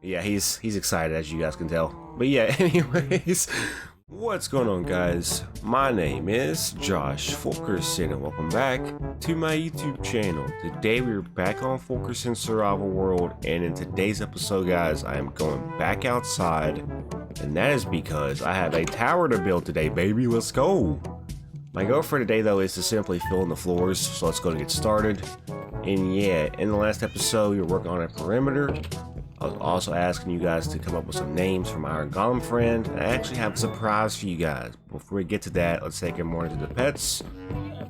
Yeah, he's excited, as you guys can tell. But yeah, anyways, what's going on, guys? My name is Josh Fulkerson, and welcome back to my YouTube channel. Today we're back on Fulkerson's Survival World, and in today's episode, guys, I am going back outside, and that is because I have a tower to build today, baby. Let's go. My goal for today, though, is to simply fill in the floors, so let's go and get started. And yeah, in the last episode, we were working on a perimeter. I was also asking you guys to come up with some names for my Iron Golem friend. I actually have a surprise for you guys. Before we get to that, let's say good morning to the pets.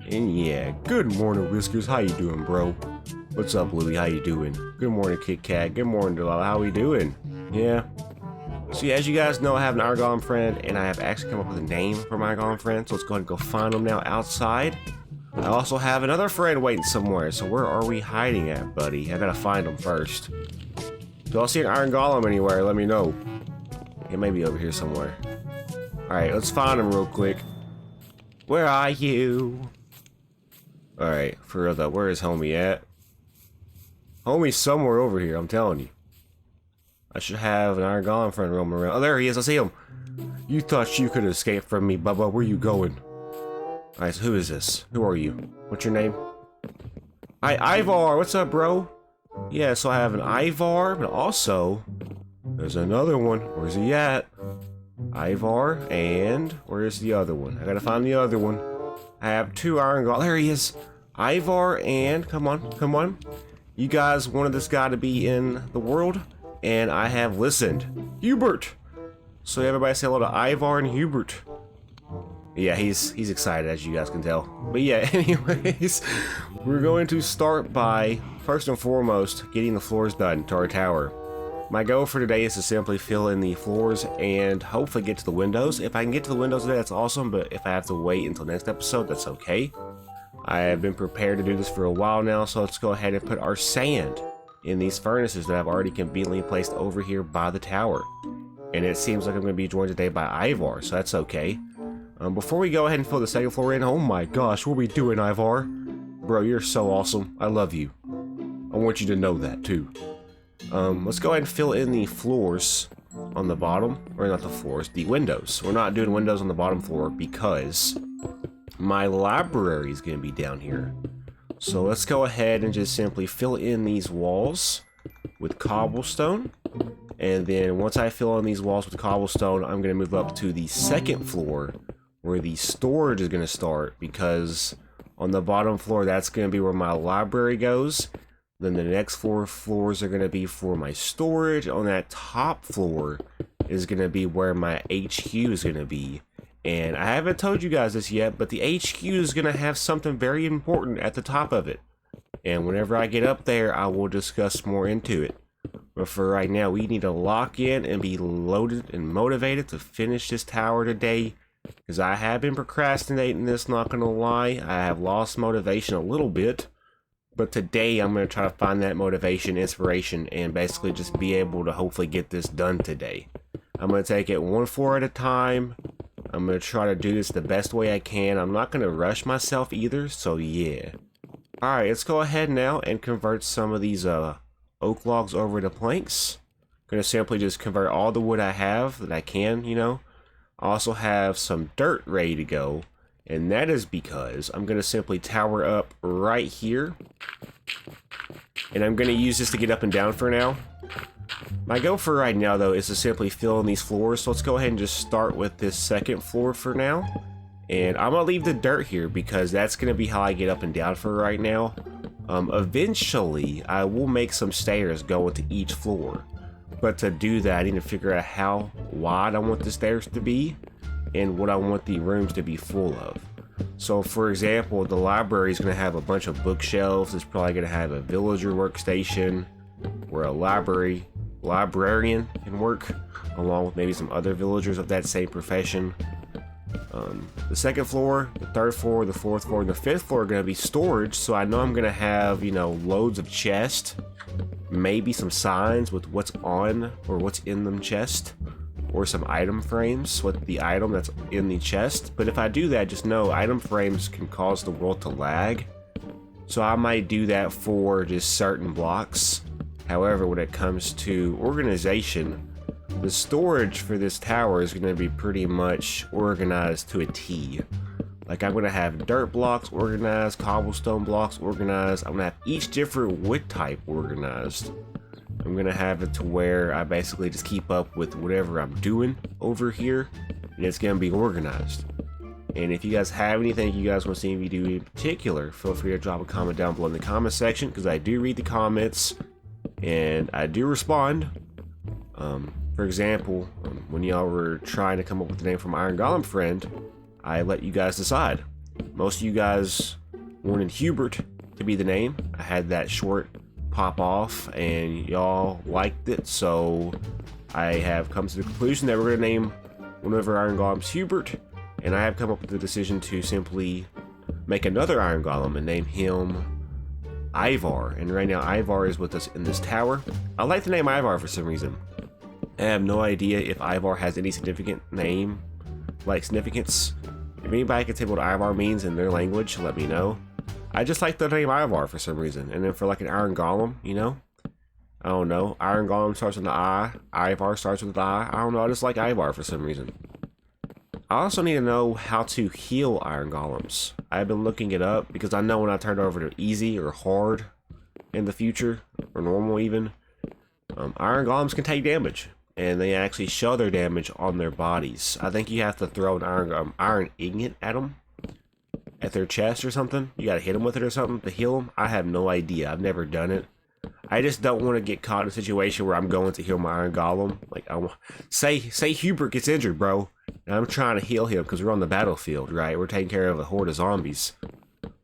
And yeah, good morning, Whiskers. How you doing, bro? What's up, Louie? How you doing? Good morning, Kit Kat. Good morning, Delilah. How we doing? Yeah. So yeah, as you guys know, I have an Iron Golem friend, and I have actually come up with a name for my Iron Golem friend. So let's go ahead and go find him now outside. I also have another friend waiting somewhere. So where are we hiding at, buddy? I gotta find him first. Do y'all see an Iron Golem anywhere? Let me know. It may be over here somewhere. Alright, let's find him real quick. Where are you? Alright, for real though, where is homie at? Homie's somewhere over here, I'm telling you. I should have an Iron Golem friend roaming around. Oh, there he is, I see him. You thought you could escape from me, Bubba. Where you going? Alright, so who is this? Who are you? What's your name? Hi, IVAR. What's up, bro? Yeah, so I have an IVAR, but also there's another one. Where's he at? IVAR, and where's the other one? I gotta find the other one. I have two Iron Golem. There he is. IVAR, and come on. You guys wanted this guy to be in the world, and I have listened. Hubert. So everybody say hello to IVAR and Hubert. Yeah, he's excited, as you guys can tell. But yeah, anyways, we're going to start by, first and foremost, getting the floors done to our tower. My goal for today is to simply fill in the floors and hopefully get to the windows. If I can get to the windows today, that's awesome, but if I have to wait until next episode, that's okay. I have been prepared to do this for a while now, so let's go ahead and put our sand in these furnaces that I've already conveniently placed over here by the tower. And it seems like I'm going to be joined today by IVAR, so that's okay. Before we go ahead and fill the second floor in, oh my gosh, what are we doing, IVAR? Bro, you're so awesome. I love you. I want you to know that, too. Let's go ahead and fill in the floors on the bottom. Or not the floors, the windows. We're not doing windows on the bottom floor because my library is going to be down here. So let's go ahead and just simply fill in these walls with cobblestone. And then once I fill in these walls with cobblestone, I'm going to move up to the second floor where the storage is going to start, because on the bottom floor, that's going to be where my library goes. Then the next 4 floors are going to be for my storage. On that top floor is going to be where my HQ is going to be. And I haven't told you guys this yet, but the HQ is going to have something very important at the top of it. And whenever I get up there, I will discuss more into it. But for right now, we need to lock in and be loaded and motivated to finish this tower today. Because I have been procrastinating this, not gonna lie. I have lost motivation a little bit. But today I'm gonna try to find that motivation, inspiration, and basically just be able to hopefully get this done today. I'm gonna take it 1 floor at a time. I'm gonna try to do this the best way I can. I'm not gonna rush myself either, so yeah. Alright, let's go ahead now and convert some of these oak logs over to planks. Gonna simply just convert all the wood I have that I can, you know. I also have some dirt ready to go, and that is because I'm going to simply tower up right here, and I'm going to use this to get up and down for now. My goal for right now, though, is to simply fill in these floors, so let's go ahead and just start with this second floor for now. And I'm going to leave the dirt here because that's going to be how I get up and down for right now. Eventually, I will make some stairs going to each floor. But to do that, I need to figure out how wide I want the stairs to be and what I want the rooms to be full of. So for example, the library is going to have a bunch of bookshelves. It's probably going to have a villager workstation where a librarian can work, along with maybe some other villagers of that same profession. The second floor, the third floor, the fourth floor, and the fifth floor are going to be storage. So I know I'm going to have, you know, loads of chests. Maybe some signs with what's on or what's in them chest, or some item frames with the item that's in the chest. But if I do that, just know item frames can cause the world to lag. So I might do that for just certain blocks. However, when it comes to organization, the storage for this tower is going to be pretty much organized to a T. Like, I'm going to have dirt blocks organized, cobblestone blocks organized. I'm going to have each different wood type organized. I'm going to have it to where I basically just keep up with whatever I'm doing over here, and it's going to be organized. And if you guys have anything you guys want to see me do in particular, feel free to drop a comment down below in the comment section, because I do read the comments and I do respond. For example, when y'all were trying to come up with the name from Iron Golem Friend, I let you guys decide. Most of you guys wanted Hubert to be the name. I had that short pop off and y'all liked it, so I have come to the conclusion that we're going to name one of our Iron Golems Hubert, and I have come up with the decision to simply make another Iron Golem and name him IVAR. And right now IVAR is with us in this tower. I like the name IVAR for some reason. I have no idea if IVAR has any significant name, like significance. If anybody can tell me what IVAR means in their language, let me know. I just like the name IVAR for some reason. And then for like an Iron Golem, you know? I don't know. Iron Golem starts with an I. IVAR starts with an I. I don't know. I just like IVAR for some reason. I also need to know how to heal Iron Golems. I've been looking it up because I know when I turn it over to easy or hard in the future, or normal even, Iron Golems can take damage. And they actually show their damage on their bodies. I think you have to throw an iron ingot at them, at their chest or something. You gotta hit them with it or something to heal them. I have no idea. I've never done it. I just don't want to get caught in a situation where I'm going to heal my Iron Golem. Like, say Hubert gets injured, bro, and I'm trying to heal him because we're on the battlefield, right? We're taking care of a horde of zombies.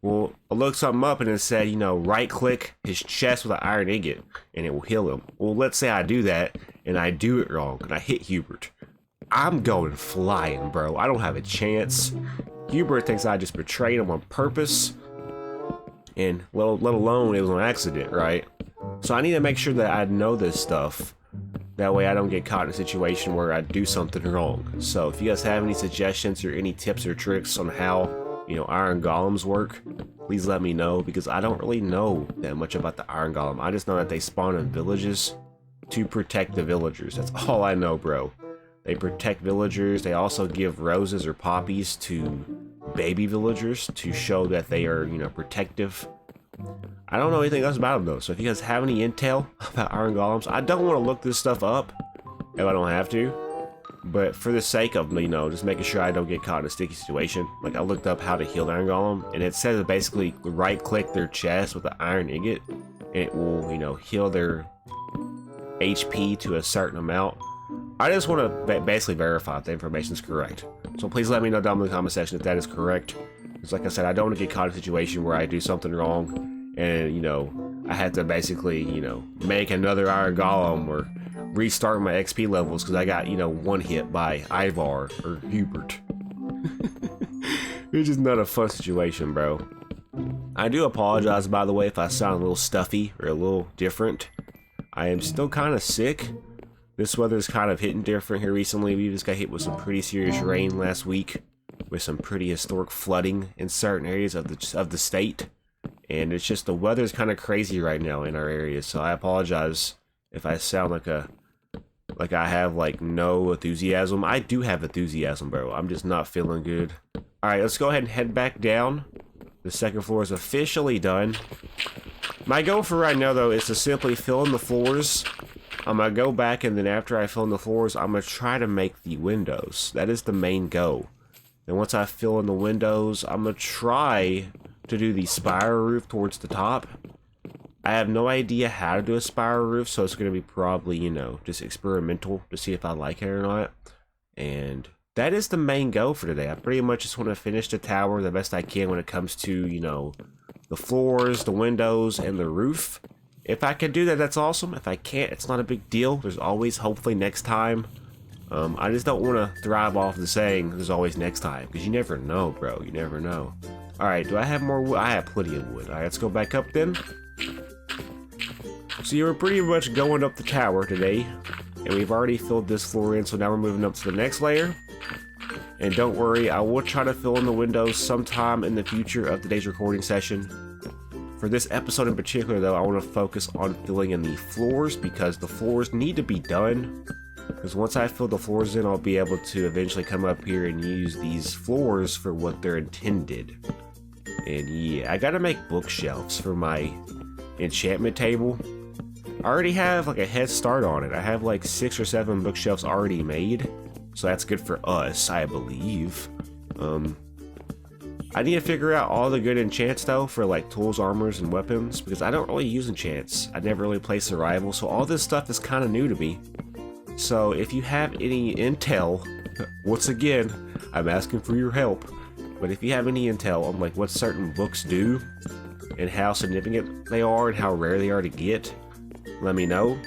Well, I looked something up and it said, you know, right click his chest with an iron ingot and it will heal him. Well, let's say I do that and I do it wrong and I hit Hubert. I'm going flying, bro. I don't have a chance. Hubert thinks I just betrayed him on purpose, and let alone it was an accident, right? So I need to make sure that I know this stuff. That way I don't get caught in a situation where I do something wrong. So if you guys have any suggestions or any tips or tricks on how, you know, Iron Golems work, please let me know, because I don't really know that much about the Iron Golem. I just know that they spawn in villages to protect the villagers. That's all I know, bro. They protect villagers. They also give roses or poppies to baby villagers to show that they are, you know, protective. I don't know anything else about them though, so if you guys have any intel about Iron Golems, I don't want to look this stuff up if I don't have to, but for the sake of, you know, just making sure I don't get caught in a sticky situation, like I looked up how to heal the Iron Golem, and it says basically right click their chest with the iron ingot, and it will, you know, heal their HP to a certain amount. I just want to basically verify if the information is correct, so please let me know down in the comment section if that is correct. Because like I said, I don't want to get caught in a situation where I do something wrong and, you know, I had to basically, you know, make another Iron Golem or restart my XP levels because I got, you know, one hit by IVAR or Hubert. It's just not a fun situation, bro. I do apologize, by the way, if I sound a little stuffy or a little different. I am still kind of sick. This weather's kind of hitting different here recently. We just got hit with some pretty serious rain last week, with some pretty historic flooding in certain areas of the state, and it's just the weather's kind of crazy right now in our area. So I apologize if I sound like I have like no enthusiasm. I do have enthusiasm, bro. I'm just not feeling good. All right, let's go ahead and head back down. The second floor is officially done. My goal for right now though is to simply fill in the floors. I'm gonna go back, and then after I fill in the floors, I'm gonna try to make the windows. That is the main goal. And once I fill in the windows, I'm going to try to do the spiral roof towards the top. I have no idea how to do a spiral roof, so it's going to be probably, you know, just experimental to see if I like it or not. And that is the main goal for today. I pretty much just want to finish the tower the best I can when it comes to, you know, the floors, the windows, and the roof. If I can do that, that's awesome. If I can't, it's not a big deal. There's always hopefully next time. I just don't want to thrive off the saying there's always next time, because you never know, bro. You never know. Alright, do I have more wood? I have plenty of wood. Alright, let's go back up then. So you're pretty much going up the tower today, and we've already filled this floor in, so now we're moving up to the next layer. And don't worry, I will try to fill in the windows sometime in the future of today's recording session. For this episode in particular, though, I want to focus on filling in the floors because the floors need to be done. Because once I fill the floors in, I'll be able to eventually come up here and use these floors for what they're intended. And yeah, I gotta make bookshelves for my enchantment table. I already have like a head start on it. I have like 6 or 7 bookshelves already made. So that's good for us, I believe. I need to figure out all the good enchants though for like tools, armors, and weapons because I don't really use enchants. I never really play survival, so all this stuff is kind of new to me. So if you have any intel, once again, I'm asking for your help. But if you have any intel on like what certain books do and how significant they are and how rare they are to get, let me know.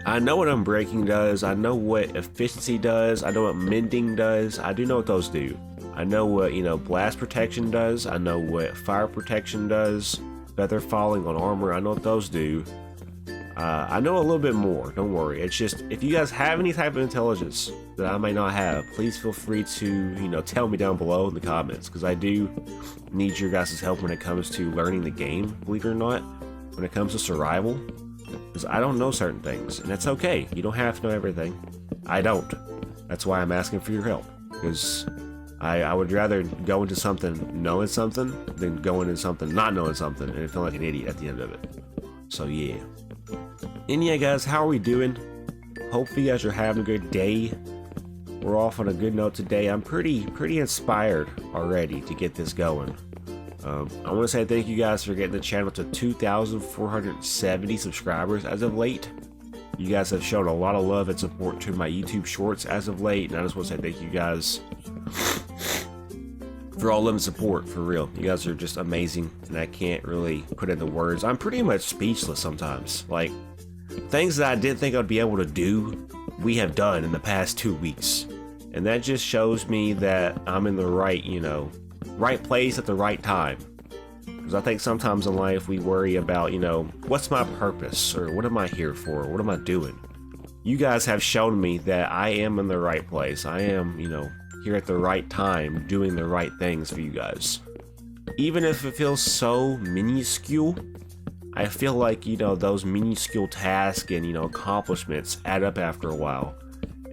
I know what unbreaking does. I know what efficiency does. I know what mending does. I do know what those do. I know what, blast protection does. I know what fire protection does. Feather falling on armor. I know what those do. I know a little bit more. Don't worry. It's just, if you guys have any type of intelligence that I may not have, please feel free to, tell me down below in the comments. Because I do need your guys' help when it comes to learning the game, believe it or not. When it comes to survival. Because I don't know certain things. And that's okay. You don't have to know everything. I don't. That's why I'm asking for your help. Because I would rather go into something knowing something than go into something not knowing something and feel like an idiot at the end of it. So yeah. And yeah guys, how are we doing? Hopefully you guys are having a good day. We're off on a good note today. I'm pretty inspired already to get this going. I want to say thank you guys for getting the channel to 2,470 subscribers as of late. You guys have shown a lot of love and support to my YouTube shorts as of late, and I just want to say thank you guys for all of the support, for real. You guys are just amazing, and I can't really put into words. I'm pretty much speechless sometimes. Like, things that I didn't think I'd be able to do, we have done in the past 2 weeks. And that just shows me that I'm in the right, right place at the right time. Because I think sometimes in life we worry about, what's my purpose? Or what am I here for? What am I doing? You guys have shown me that I am in the right place. I am, here at the right time, doing the right things for you guys. Even if it feels so minuscule, I feel like, those minuscule tasks and, accomplishments add up after a while.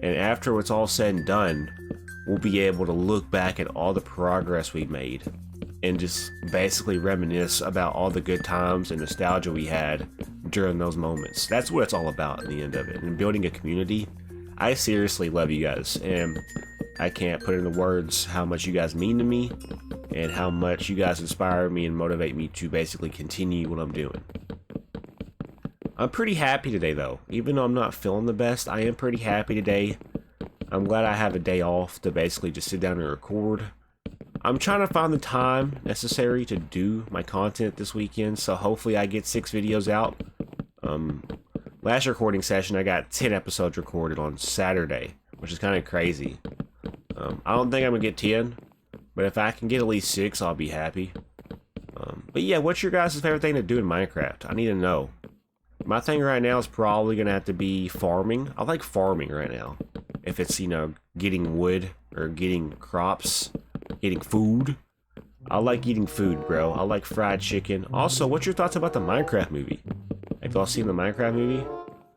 And after it's all said and done, we'll be able to look back at all the progress we made and just basically reminisce about all the good times and nostalgia we had during those moments. That's what it's all about in the end of it. And building a community, I seriously love you guys, and I can't put into words how much you guys mean to me and how much you guys inspire me and motivate me to basically continue what I'm doing. I'm pretty happy today though. Even though I'm not feeling the best, I am pretty happy today. I'm glad I have a day off to basically just sit down and record. I'm trying to find the time necessary to do my content this weekend, so hopefully I get 6 videos out. Last recording session I got 10 episodes recorded on Saturday, which is kind of crazy. I don't think I'm gonna get 10, but if I can get at least 6, I'll be happy. But yeah, what's your guys' favorite thing to do in Minecraft? I need to know. My thing right now is probably gonna have to be farming. I like farming right now. If it's, getting wood or getting crops, getting food. I like eating food, bro. I like fried chicken. Also, what's your thoughts about the Minecraft movie? Have y'all seen the Minecraft movie?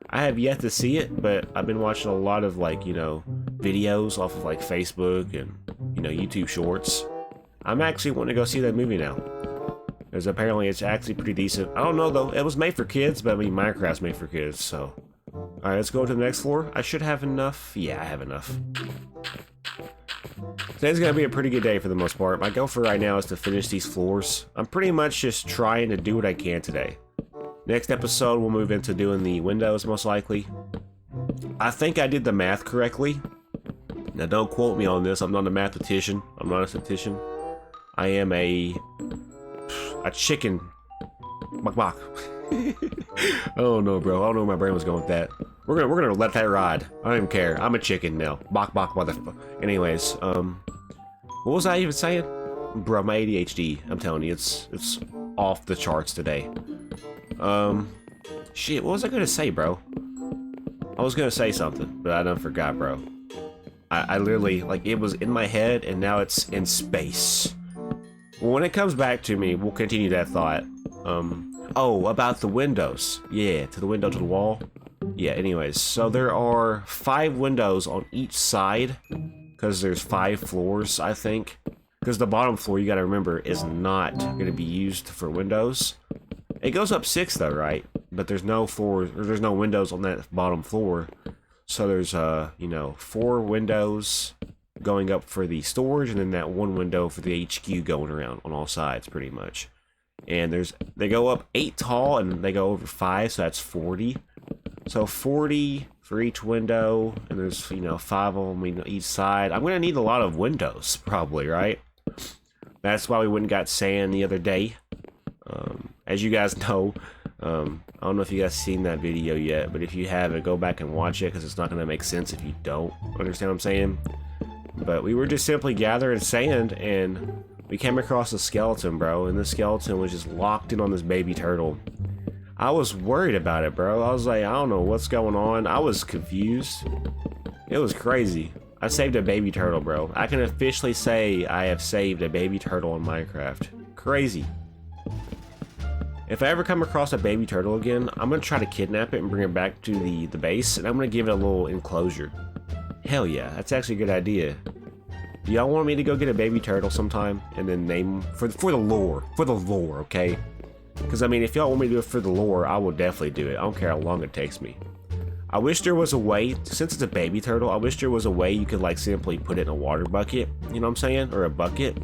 I have yet to see it, but I've been watching a lot of videos off of Facebook and YouTube shorts. I'm actually wanting to go see that movie now, because apparently it's actually pretty decent. I don't know though, it was made for kids, but I mean Minecraft's made for kids, so. Alright, let's go to the next floor. I should have enough. Yeah, I have enough. Today's gonna be a pretty good day for the most part. My goal for right now is to finish these floors. I'm pretty much just trying to do what I can today. Next episode, we'll move into doing the windows, most likely. I think I did the math correctly. Now, don't quote me on this. I'm not a mathematician. I'm not a statistician. I am a chicken. Bok bok. I don't know, bro. I don't know where my brain was going with that. We're gonna let that ride. I don't even care. I'm a chicken now. Bok bok motherfucker. Anyways, what was I even saying? Bro, my ADHD. I'm telling you, it's off the charts today. Shit, what was I gonna say, bro? I was gonna say something, but I done forgot, bro. I literally, it was in my head, and now it's in space. Well, when it comes back to me, we'll continue that thought. Oh, about the windows. Yeah, to the window to the wall. Yeah, anyways, so there are 5 windows on each side, because there's 5 floors, I think. Because the bottom floor, you gotta remember, is not gonna be used for windows. It goes up 6 though, right? But there's no floors, or there's no windows on that bottom floor. So there's, you know, 4 windows going up for the storage, and then that 1 window for the HQ going around on all sides, pretty much. And they go up 8 tall, and they go over 5, so that's 40. So 40 for each window, and there's, you know, 5 of them on each side. I'm gonna need a lot of windows, probably, right? That's why we went and got sand the other day. As you guys know, I don't know if you guys seen that video yet, but if you haven't, go back and watch it, because it's not gonna make sense if you don't understand what I'm saying. But we were just simply gathering sand, and we came across a skeleton, bro, and the skeleton was just locked in on this baby turtle. I was worried about it, bro. I was like, I don't know what's going on. I was confused. It was crazy. I saved a baby turtle, bro. I can officially say I have saved a baby turtle in Minecraft. Crazy. If I ever come across a baby turtle again, I'm gonna try to kidnap it and bring it back to the base, and I'm gonna give it a little enclosure. Hell yeah, that's actually a good idea. Do y'all want me to go get a baby turtle sometime and then name him for the lore? For the lore, okay? Because I mean, if y'all want me to do it for the lore, I will definitely do it. I don't care how long it takes me. I wish there was a way, since it's a baby turtle, I wish there was a way you could like simply put it in a water bucket, you know what I'm saying? Or a bucket.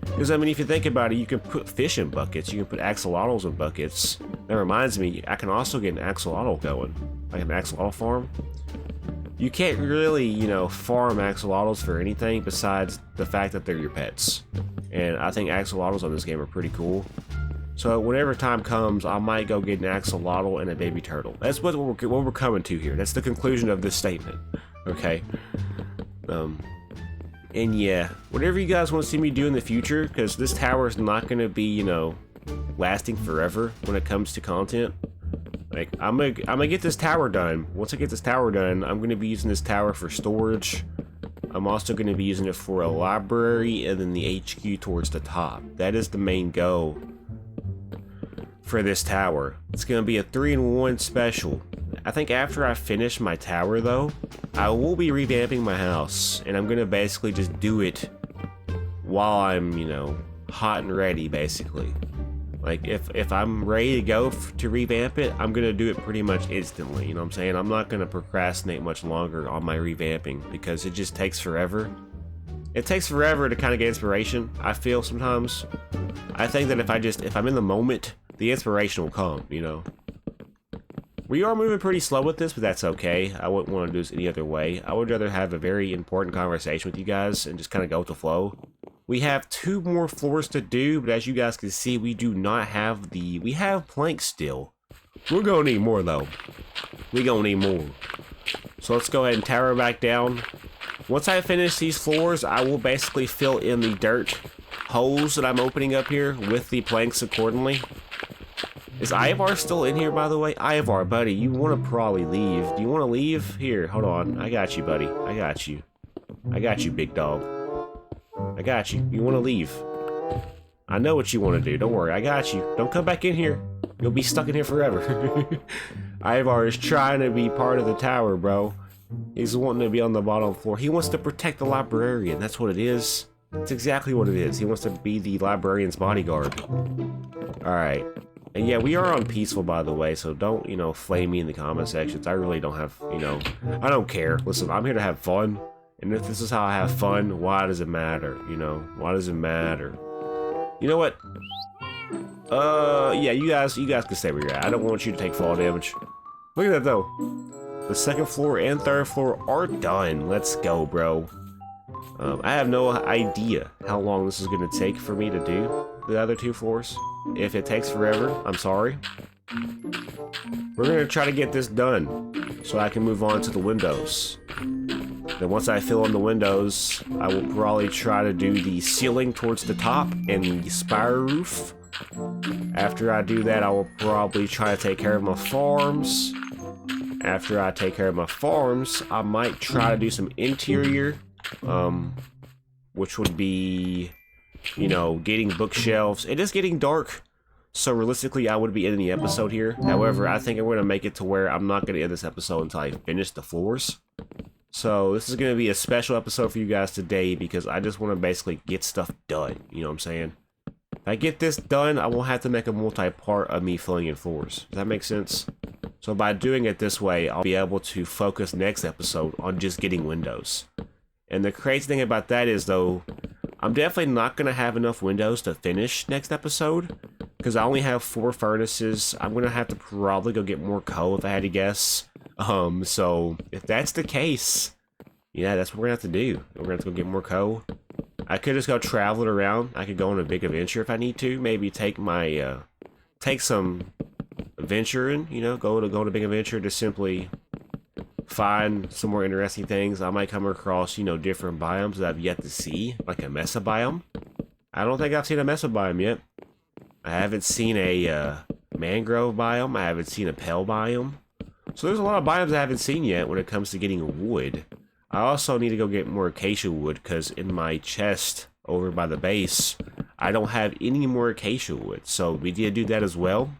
Because I mean, if you think about it, you can put fish in buckets, you can put axolotls in buckets. That reminds me, I can also get an axolotl going, like an axolotl farm. You can't really, you know, farm axolotls for anything besides the fact that they're your pets. And I think axolotls on this game are pretty cool. So whenever time comes, I might go get an axolotl and a baby turtle. That's what we're coming to here. That's the conclusion of this statement. Okay. And yeah, whatever you guys want to see me do in the future, because this tower is not going to be, you know, lasting forever when it comes to content. Like, I'm gonna get this tower done. Once I get this tower done, I'm gonna be using this tower for storage. I'm also gonna be using it for a library, and then the HQ towards the top. That is the main goal for this tower. It's gonna be a 3-in-1 special. I think after I finish my tower though, I will be revamping my house, and I'm gonna basically just do it while I'm, you know, hot and ready, basically. Like, if I'm ready to go to revamp it, I'm gonna do it pretty much instantly, you know what I'm saying? I'm not gonna procrastinate much longer on my revamping, because it just takes forever. It takes forever to kind of get inspiration, I feel sometimes. I think that if I'm in the moment, the inspiration will come, you know? We are moving pretty slow with this, but that's okay. I wouldn't want to do this any other way. I would rather have a very important conversation with you guys and just kind of go with the flow. We have 2 more floors to do, but as you guys can see, we do not have we have planks still. We're gonna need more though. We're gonna need more. So let's go ahead and tower back down. Once I finish these floors, I will basically fill in the dirt holes that I'm opening up here with the planks accordingly. Is IVAR still in here, by the way? IVAR, buddy, you want to probably leave. Do you want to leave? Here, hold on. I got you, buddy. I got you. I got you, big dog. I got you. You want to leave. I know what you want to do. Don't worry. I got you. Don't come back in here. You'll be stuck in here forever. IVAR is trying to be part of the tower, bro. He's wanting to be on the bottom floor. He wants to protect the librarian. That's what it is. That's exactly what it is. He wants to be the librarian's bodyguard. Alright. And yeah, we are on peaceful, by the way, so don't, you know, flame me in the comment sections. I really don't have, you know, I don't care. Listen, I'm here to have fun. And if this is how I have fun, why does it matter? You know, why does it matter? You know what? Yeah, you guys can stay where you're at. I don't want you to take fall damage. Look at that, though. The 2nd floor and 3rd floor are done. Let's go, bro. I have no idea how long this is going to take for me to do the other 2 floors. If it takes forever, I'm sorry. We're going to try to get this done so I can move on to the windows. Then once I fill in the windows, I will probably try to do the ceiling towards the top and the spire roof. After I do that, I will probably try to take care of my farms. After I take care of my farms, I might try to do some interior, which would be, you know, getting bookshelves. It is getting dark, So realistically, I would be ending the episode here. However, I think I'm going to make it to where I'm not going to end this episode until I finish the floors. So this is going to be a special episode for you guys today because I just want to basically get stuff done. You know what I'm saying? If I get this done, I won't have to make a multi-part of me filling in floors. Does that make sense? So by doing it this way, I'll be able to focus next episode on just getting windows. And the crazy thing about that is, though, I'm definitely not going to have enough windows to finish next episode because I only have 4 furnaces. I'm going to have to probably go get more coal if I had to guess. So if that's the case, yeah, that's what we're going to have to do. We're going to have to go get more coal. I could just go travel it around. I could go on a big adventure if I need to. Maybe take my, take some adventuring, you know, go on a big adventure to simply find some more interesting things. I might come across, you know, different biomes that I've yet to see, like a mesa biome. I don't think I've seen a mesa biome yet. I haven't seen a mangrove biome. I haven't seen a pale biome. So there's a lot of biomes I haven't seen yet when it comes to getting wood. I also need to go get more acacia wood because in my chest over by the base, I don't have any more acacia wood. So we need to do that as well,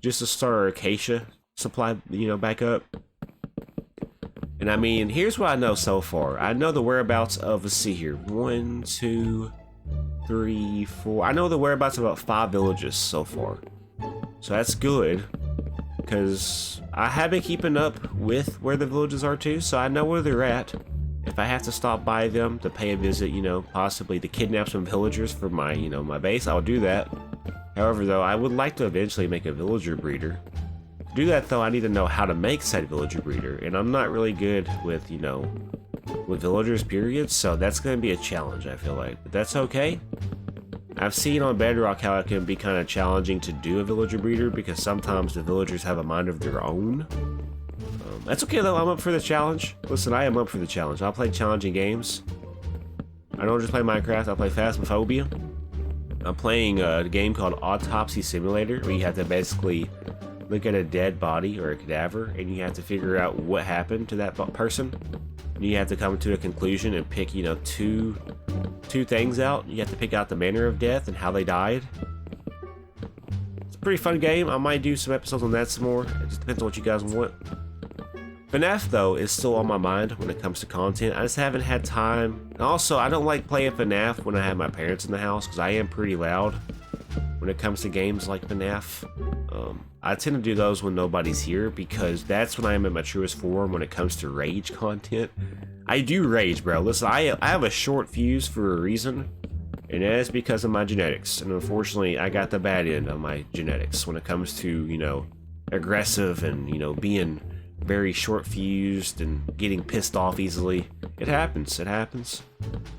just to start our acacia supply, you know, back up. And I mean, here's what I know so far. I know the whereabouts of, let's see here, 1, 2, 3, 4. I know the whereabouts of about 5 villages so far. So that's good, because I have been keeping up with where the villages are too, so I know where they're at. If I have to stop by them to pay a visit, you know, possibly to kidnap some villagers for my, you know, my base, I'll do that. However, though, I would like to eventually make a villager breeder. To do that, though, I need to know how to make said villager breeder, and I'm not really good with, you know, with villagers, period, so that's going to be a challenge, I feel like. But that's okay. I've seen on Bedrock how it can be kind of challenging to do a villager breeder because sometimes the villagers have a mind of their own. That's okay, though. I'm up for the challenge. Listen, I am up for the challenge. I'll play challenging games. I don't just play Minecraft. I'll play Phasmophobia. I'm playing a game called Autopsy Simulator, where you have to basically look at a dead body or a cadaver, and you have to figure out what happened to that person. And you have to come to a conclusion and pick, you know, two things out. You have to pick out the manner of death and how they died. It's a pretty fun game. I might do some episodes on that some more. It just depends on what you guys want. FNAF, though, is still on my mind when it comes to content. I just haven't had time. And also, I don't like playing FNAF when I have my parents in the house because I am pretty loud when it comes to games like FNAF. I tend to do those when nobody's here because that's when I am at my truest form when it comes to rage content. I do rage, bro. Listen, I have a short fuse for a reason, and that is because of my genetics. And unfortunately, I got the bad end of my genetics when it comes to, you know, aggressive and, you know, being very short fused and getting pissed off easily. It happens, it happens.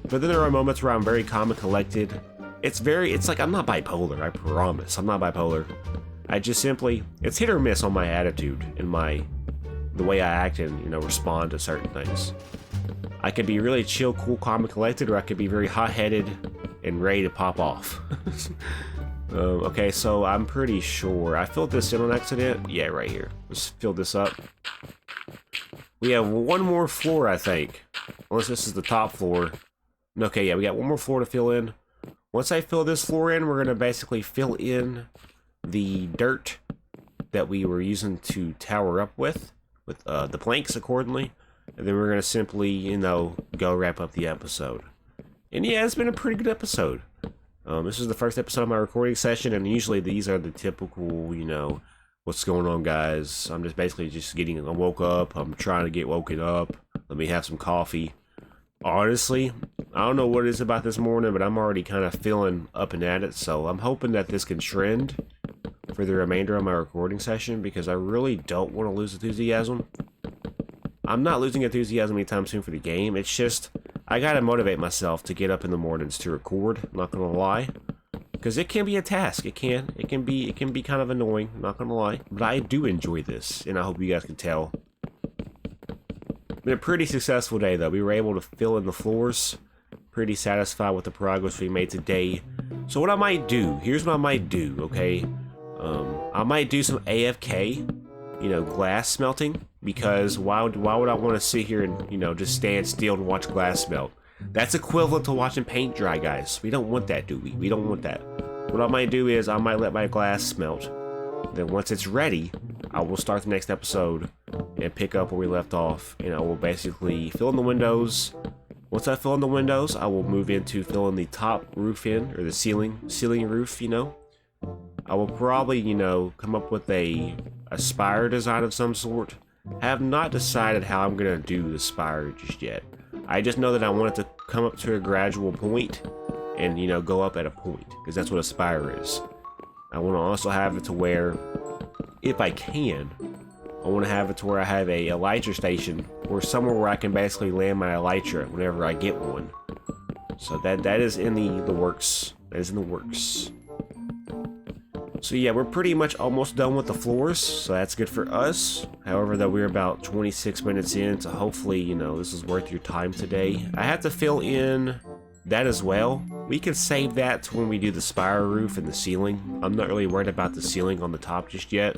But then there are moments where I'm very calm and collected. It's like I'm not bipolar, I promise. I'm not bipolar. I just simply, it's hit or miss on my attitude and the way I act and, you know, respond to certain things. I could be really chill, cool, calm, and collected, or I could be very hot-headed and ready to pop off. Okay, so I'm pretty sure I filled this in on accident. Yeah, right here. Let's fill this up. We have one more floor, I think. Unless this is the top floor. Okay, yeah, we got one more floor to fill in. Once I fill this floor in, we're going to basically fill in the dirt that we were using to tower up with the planks accordingly. And then we're going to simply, you know, go wrap up the episode. And yeah, it's been a pretty good episode. This is the first episode of my recording session, and usually these are the typical, you know, what's going on, guys. I'm just basically I woke up, I'm trying to get woken up, let me have some coffee. Honestly, I don't know what it is about this morning, but I'm already kind of feeling up and at it, so I'm hoping that this can trend for the remainder of my recording session, because I really don't want to lose enthusiasm. I'm not losing enthusiasm anytime soon for the game, it's just I gotta motivate myself to get up in the mornings to record, I'm not gonna lie. Because it can be a task, it can be kind of annoying, I'm not gonna lie. But I do enjoy this, and I hope you guys can tell. Been a pretty successful day though, we were able to fill in the floors. Pretty satisfied with the progress we made today. So what I might do, here's what I might do, okay? I might do some AFK, you know, glass smelting. Because why would I want to sit here and, you know, just stand still and watch glass melt? That's equivalent to watching paint dry, guys. We don't want that, do we? We don't want that. what I might do is I might let my glass melt. Then once it's ready, I will start the next episode and pick up where we left off, and I will basically fill in the windows. Once I fill in the windows, I will move into filling the top roof in, or the ceiling roof, you know. I will probably, you know, come up with a spire design of some sort. I have not decided how I'm gonna do the spire just yet. I just know that I want it to come up to a gradual point and, you know, go up at a point, because that's what a spire is. I want to also have it to where, if I can, I want to have it to where I have a elytra station, or somewhere where I can basically land my elytra whenever I get one. So that is in the works. That is in the works. So yeah, we're pretty much almost done with the floors, so that's good for us. However, though, we're about 26 minutes in, so hopefully, you know, this is worth your time today. I have to fill in that as well. We can save that to when we do the spire roof and the ceiling. I'm not really worried about the ceiling on the top just yet.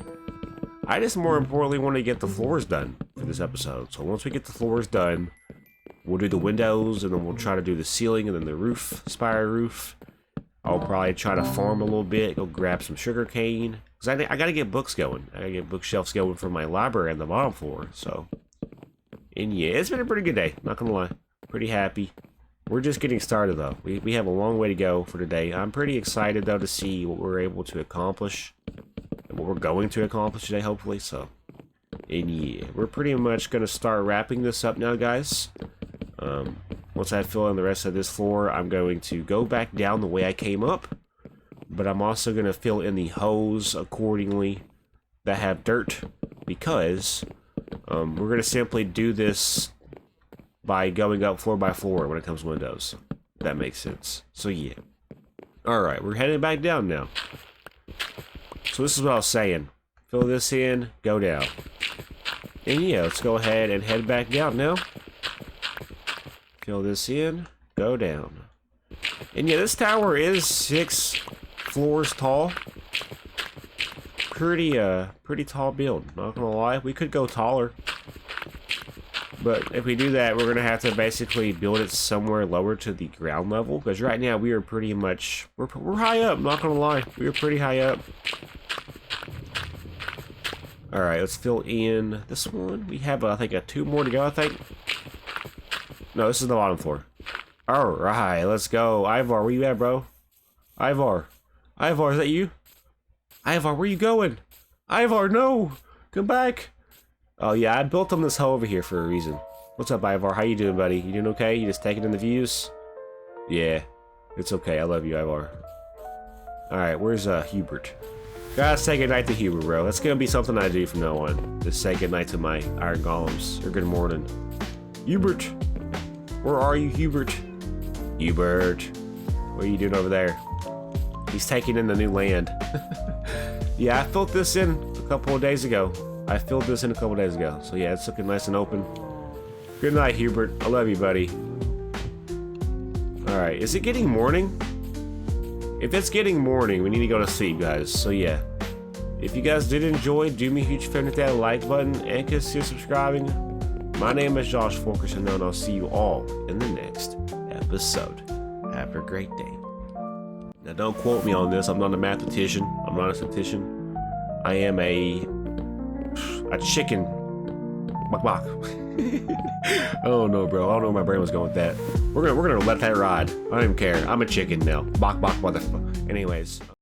I just more importantly want to get the floors done for this episode. So once we get the floors done, we'll do the windows, and then we'll try to do the ceiling, and then the roof, spire roof. I'll probably try to farm a little bit, go grab some sugar cane. Because I gotta get books going. I gotta get bookshelves going for my library on the bottom floor. So, and yeah, it's been a pretty good day, not gonna lie. Pretty happy. We're just getting started though. We have a long way to go for today. I'm pretty excited though to see what we're able to accomplish. And what we're going to accomplish today, hopefully. So, and yeah, we're pretty much gonna start wrapping this up now, guys. Once I fill in the rest of this floor, I'm going to go back down the way I came up, but I'm also going to fill in the holes accordingly that have dirt, because we're going to simply do this by going up floor by floor when it comes to windows. If that makes sense. So yeah. Alright, we're heading back down now. So this is what I was saying. Fill this in, go down. And yeah, let's go ahead and head back down now. Fill this in, go down. And yeah, this tower is 6 floors tall. Pretty tall build, not gonna lie. We could go taller. But if we do that, we're gonna have to basically build it somewhere lower to the ground level. Because right now we are pretty much, we're high up, not gonna lie. We are pretty high up. Alright, let's fill in this one. We have, I think, 2 more to go, I think. No, this is the bottom floor. Alright, let's go. Ivar, where you at, bro? Ivar. Ivar, is that you? Ivar, where you going? Ivar, no! Come back! Oh, yeah, I built on this hole over here for a reason. What's up, Ivar? How you doing, buddy? You doing okay? You just taking in the views? Yeah, it's okay. I love you, Ivar. Alright, where's Hubert? Gotta say goodnight to Hubert, bro. That's gonna be something I do from now on. Just say goodnight to my iron golems. Or good morning. Hubert! Where are you, Hubert? Hubert, what are you doing over there? He's taking in the new land. Yeah, I filled this in a couple of days ago. So yeah, it's looking nice and open. Good night, Hubert. I love you, buddy. Alright, is it getting morning? If it's getting morning, we need to go to sleep, guys. So yeah. If you guys did enjoy, do me a huge favor, hit that like button and consider subscribing. My name is Josh FU7KERSON's, and I'll see you all in the next episode. Have a great day. Now, don't quote me on this. I'm not a mathematician. I'm not a statistician. I am a chicken. Bok bok. I don't know, bro. I don't know where my brain was going with that. We're gonna let that ride. I don't even care. I'm a chicken now. Bok bok, motherfucker. Anyways.